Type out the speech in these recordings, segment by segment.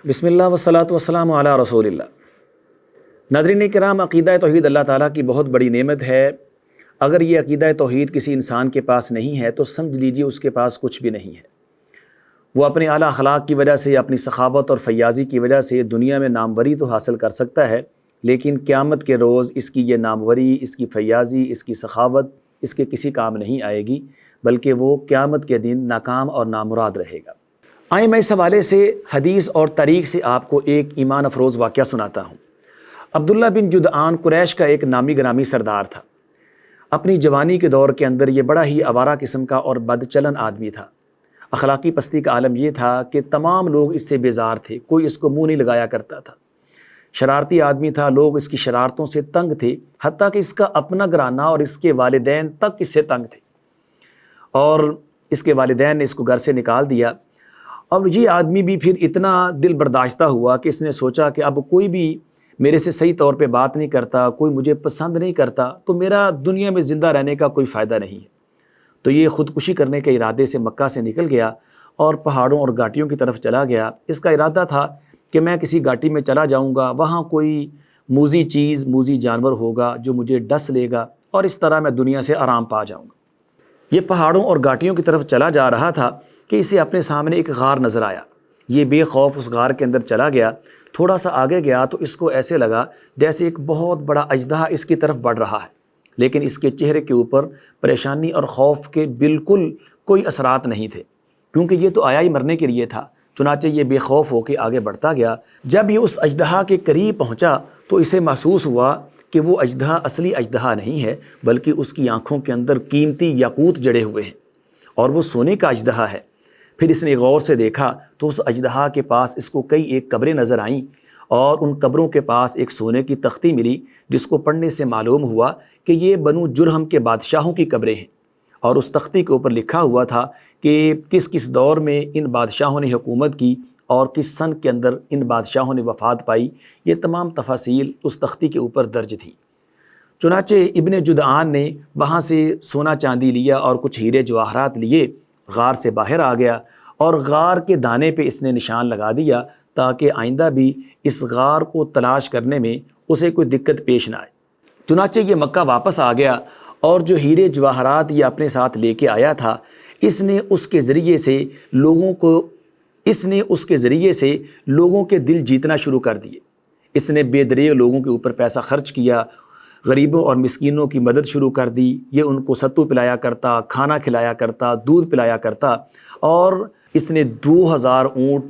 بسم اللہ والصلاۃ والسلام علی رسول اللہ۔ ناظرین کرام، عقیدہ توحید اللہ تعالیٰ کی بہت بڑی نعمت ہے۔ اگر یہ عقیدہ توحید کسی انسان کے پاس نہیں ہے تو سمجھ لیجیے اس کے پاس کچھ بھی نہیں ہے۔ وہ اپنے اعلیٰ اخلاق کی وجہ سے، اپنی سخاوت اور فیاضی کی وجہ سے دنیا میں ناموری تو حاصل کر سکتا ہے، لیکن قیامت کے روز اس کی یہ ناموری، اس کی فیاضی، اس کی سخاوت اس کے کسی کام نہیں آئے گی، بلکہ وہ قیامت کے دن ناکام اور نامراد رہے گا۔ آئیں میں اس حوالے سے حدیث اور طریق سے آپ کو ایک ایمان افروز واقعہ سناتا ہوں۔ عبداللہ بن جدعان قریش کا ایک نامی گرامی سردار تھا۔ اپنی جوانی کے دور کے اندر یہ بڑا ہی آوارہ قسم کا اور بد چلن آدمی تھا۔ اخلاقی پستی کا عالم یہ تھا کہ تمام لوگ اس سے بیزار تھے، کوئی اس کو منہ نہیں لگایا کرتا تھا۔ شرارتی آدمی تھا، لوگ اس کی شرارتوں سے تنگ تھے، حتیٰ کہ اس کا اپنا گھرانہ اور اس کے والدین تک اس سے تنگ تھے، اور اس کے والدین نے اس کو گھر سے نکال دیا۔ اب یہ آدمی بھی پھر اتنا دل برداشتہ ہوا کہ اس نے سوچا کہ اب کوئی بھی میرے سے صحیح طور پہ بات نہیں کرتا، کوئی مجھے پسند نہیں کرتا، تو میرا دنیا میں زندہ رہنے کا کوئی فائدہ نہیں ہے۔ تو یہ خودکشی کرنے کے ارادے سے مکہ سے نکل گیا اور پہاڑوں اور گھاٹیوں کی طرف چلا گیا۔ اس کا ارادہ تھا کہ میں کسی گھاٹی میں چلا جاؤں گا، وہاں کوئی موذی چیز، موذی جانور ہوگا جو مجھے ڈس لے گا، اور اس طرح میں دنیا سے آرام پا جاؤں گا۔ یہ پہاڑوں اور گھاٹیوں کی طرف چلا جا رہا تھا کہ اسے اپنے سامنے ایک غار نظر آیا۔ یہ بے خوف اس غار کے اندر چلا گیا۔ تھوڑا سا آگے گیا تو اس کو ایسے لگا جیسے ایک بہت بڑا اژدہا اس کی طرف بڑھ رہا ہے، لیکن اس کے چہرے کے اوپر پریشانی اور خوف کے بالکل کوئی اثرات نہیں تھے، کیونکہ یہ تو آیا ہی مرنے کے لیے تھا۔ چنانچہ یہ بے خوف ہو کے آگے بڑھتا گیا۔ جب یہ اس اژدہا کے قریب پہنچا تو اسے محسوس ہوا کہ وہ اژدہا اصلی اژدہا نہیں ہے، بلکہ اس کی آنکھوں کے اندر قیمتی یاقوت جڑے ہوئے ہیں، اور وہ سونے کا اژدہا ہے۔ پھر اس نے غور سے دیکھا تو اس اژدہا کے پاس اس کو کئی ایک قبریں نظر آئیں، اور ان قبروں کے پاس ایک سونے کی تختی ملی، جس کو پڑھنے سے معلوم ہوا کہ یہ بنو جرہم کے بادشاہوں کی قبریں ہیں، اور اس تختی کے اوپر لکھا ہوا تھا کہ کس کس دور میں ان بادشاہوں نے حکومت کی اور کس سن کے اندر ان بادشاہوں نے وفات پائی۔ یہ تمام تفاصیل اس تختی کے اوپر درج تھی۔ چنانچہ ابن جدعان نے وہاں سے سونا چاندی لیا اور کچھ ہیرے جواہرات لیے، غار سے باہر آ گیا، اور غار کے دانے پہ اس نے نشان لگا دیا تاکہ آئندہ بھی اس غار کو تلاش کرنے میں اسے کوئی دقت پیش نہ آئے۔ چنانچہ یہ مکہ واپس آ گیا، اور جو ہیرے جواہرات یہ اپنے ساتھ لے کے آیا تھا، اس نے اس کے ذریعے سے لوگوں کے دل جیتنا شروع کر دیے۔ اس نے بے دریغ لوگوں کے اوپر پیسہ خرچ کیا، غریبوں اور مسکینوں کی مدد شروع کر دی۔ یہ ان کو ستو پلایا کرتا، کھانا کھلایا کرتا، دودھ پلایا کرتا، اور اس نے 2000 اونٹ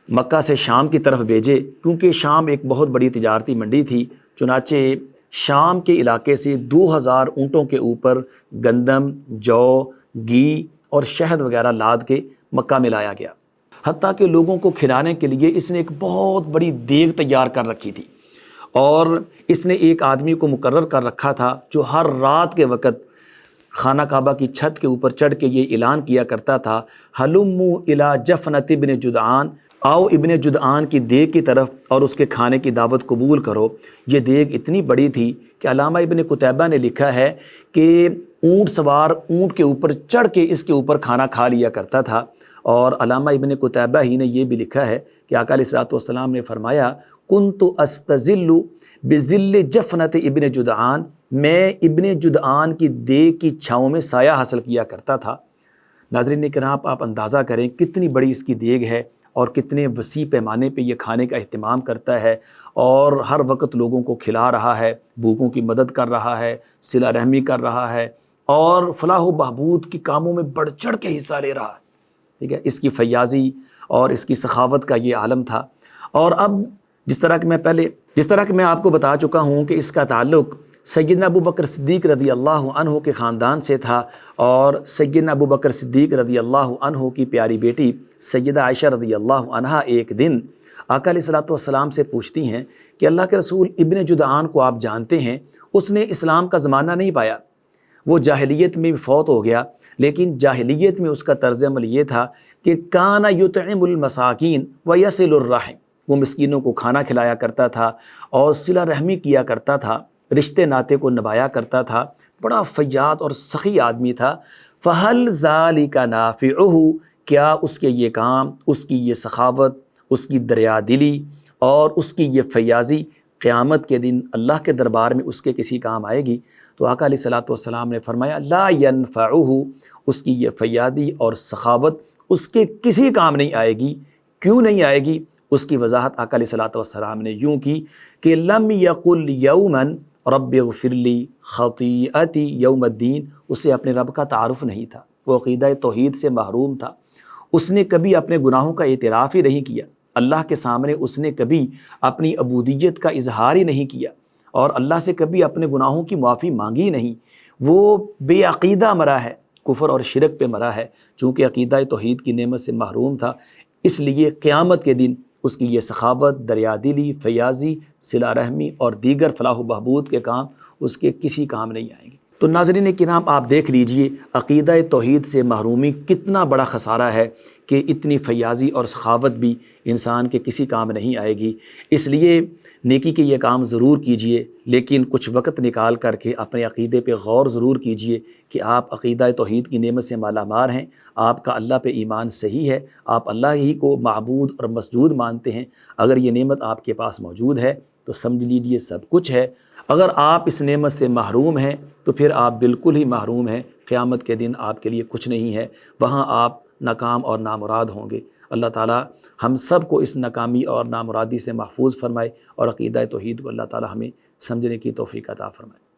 مکہ سے شام کی طرف بھیجے، کیونکہ شام ایک بہت بڑی تجارتی منڈی تھی۔ چنانچہ شام کے علاقے سے 2000 اونٹوں کے اوپر گندم، جو، گھی اور شہد وغیرہ لاد کے مکہ میں لایا گیا۔ حتیٰ کہ لوگوں کو کھلانے کے لیے اس نے ایک بہت بڑی دیگ تیار کر رکھی تھی، اور اس نے ایک آدمی کو مقرر کر رکھا تھا جو ہر رات کے وقت خانہ کعبہ کی چھت کے اوپر چڑھ کے یہ اعلان کیا کرتا تھا، ہلموا الی جفنۃ ابن جدعان، آؤ ابن جدعان کی دیگ کی طرف اور اس کے کھانے کی دعوت قبول کرو۔ یہ دیگ اتنی بڑی تھی کہ علامہ ابن قتیبہ نے لکھا ہے کہ اونٹ سوار اونٹ کے اوپر چڑھ کے اس کے اوپر کھانا کھا لیا کرتا تھا۔ اور علامہ ابن قتیبہ ہی نے یہ بھی لکھا ہے کہ آقا علیہ الصلوۃ والسلام نے فرمایا، کنت استظل بظل جفنۃ ابن جدعان، میں ابن جدعان کی دیگ کی چھاؤں میں سایہ حاصل کیا کرتا تھا۔ ناظرین کرام، آپ اندازہ کریں کتنی بڑی اس کی دیگ ہے، اور کتنے وسیع پیمانے پہ یہ کھانے کا اہتمام کرتا ہے، اور ہر وقت لوگوں کو کھلا رہا ہے، بھوکوں کی مدد کر رہا ہے، صلہ رحمی کر رہا ہے، اور فلاح و بہبود کی کاموں میں بڑھ چڑھ کے حصہ لے رہا ہے۔ ٹھیک ہے، اس کی فیاضی اور اس کی سخاوت کا یہ عالم تھا۔ اور اب جس طرح کہ میں آپ کو بتا چکا ہوں کہ اس کا تعلق سیدنا ابو بکر صدیق رضی اللہ عنہ کے خاندان سے تھا، اور سیدنا ابو بکر صدیق رضی اللہ عنہ کی پیاری بیٹی سیدہ عائشہ رضی اللہ عنہا ایک دن آقا علیہ الصلوۃ والسلام سے پوچھتی ہیں کہ اللہ کے رسول، ابن جدعان کو آپ جانتے ہیں، اس نے اسلام کا زمانہ نہیں پایا، وہ جاہلیت میں بھی فوت ہو گیا، لیکن جاہلیت میں اس کا طرز عمل یہ تھا کہ کان یطعم المساکین ویصل الرحم، وہ مسکینوں کو کھانا کھلایا کرتا تھا اور صلہ رحمی کیا کرتا تھا، رشتے ناطے کو نبھایا کرتا تھا، بڑا فیاض اور سخی آدمی تھا۔ فہل ذالک نافعہ، کیا اس کے یہ کام، اس کی یہ سخاوت اس کی دریا دلی اور اس کی یہ فیاضی قیامت کے دن اللہ کے دربار میں اس کے کسی کام آئے گی، تو آقا علیہ الصلوۃ والسلام نے فرمایا لا ینفعہ، اس کی یہ فیاضی اور سخاوت اس کے کسی کام نہیں آئے گی۔ کیوں نہیں آئے گی؟ اس کی وضاحت آقا علیہ الصلوۃ والسلام نے یوں کی کہ لم یقل یوما رب اغفر لی خطیئتی یوم الدین، اسے اپنے رب کا تعارف نہیں تھا، وہ عقیدہ توحید سے محروم تھا، اس نے کبھی اپنے گناہوں کا اعتراف ہی نہیں کیا، اللہ کے سامنے اس نے کبھی اپنی عبودیت کا اظہار ہی نہیں کیا اور اللہ سے کبھی اپنے گناہوں کی معافی مانگی نہیں، وہ بے عقیدہ مرا ہے، کفر اور شرک پہ مرا ہے، چونکہ عقیدہ توحید کی نعمت سے محروم تھا، اس لیے قیامت کے دن اس کی یہ سخاوت، دریا دلی، فیاضی، صلہ رحمی اور دیگر فلاح و بہبود کے کام اس کے کسی کام نہیں آئیں گے۔ تو ناظرین کرام، آپ دیکھ لیجئے عقیدہ توحید سے محرومی کتنا بڑا خسارہ ہے کہ اتنی فیاضی اور سخاوت بھی انسان کے کسی کام نہیں آئے گی۔ اس لیے نیکی کے یہ کام ضرور کیجئے، لیکن کچھ وقت نکال کر کے اپنے عقیدے پہ غور ضرور کیجئے کہ آپ عقیدہ توحید کی نعمت سے مالا مال ہیں، آپ کا اللہ پہ ایمان صحیح ہے، آپ اللہ ہی کو معبود اور مسجود مانتے ہیں۔ اگر یہ نعمت آپ کے پاس موجود ہے تو سمجھ لیجئے سب کچھ ہے۔ اگر آپ اس نعمت سے محروم ہیں تو پھر آپ بالکل ہی محروم ہیں، قیامت کے دن آپ کے لیے کچھ نہیں ہے، وہاں آپ ناکام اور نامراد ہوں گے۔ اللہ تعالی ہم سب کو اس ناکامی اور نامرادی سے محفوظ فرمائے اور عقیدہ توحید کو اللہ تعالی ہمیں سمجھنے کی توفیق عطا فرمائے۔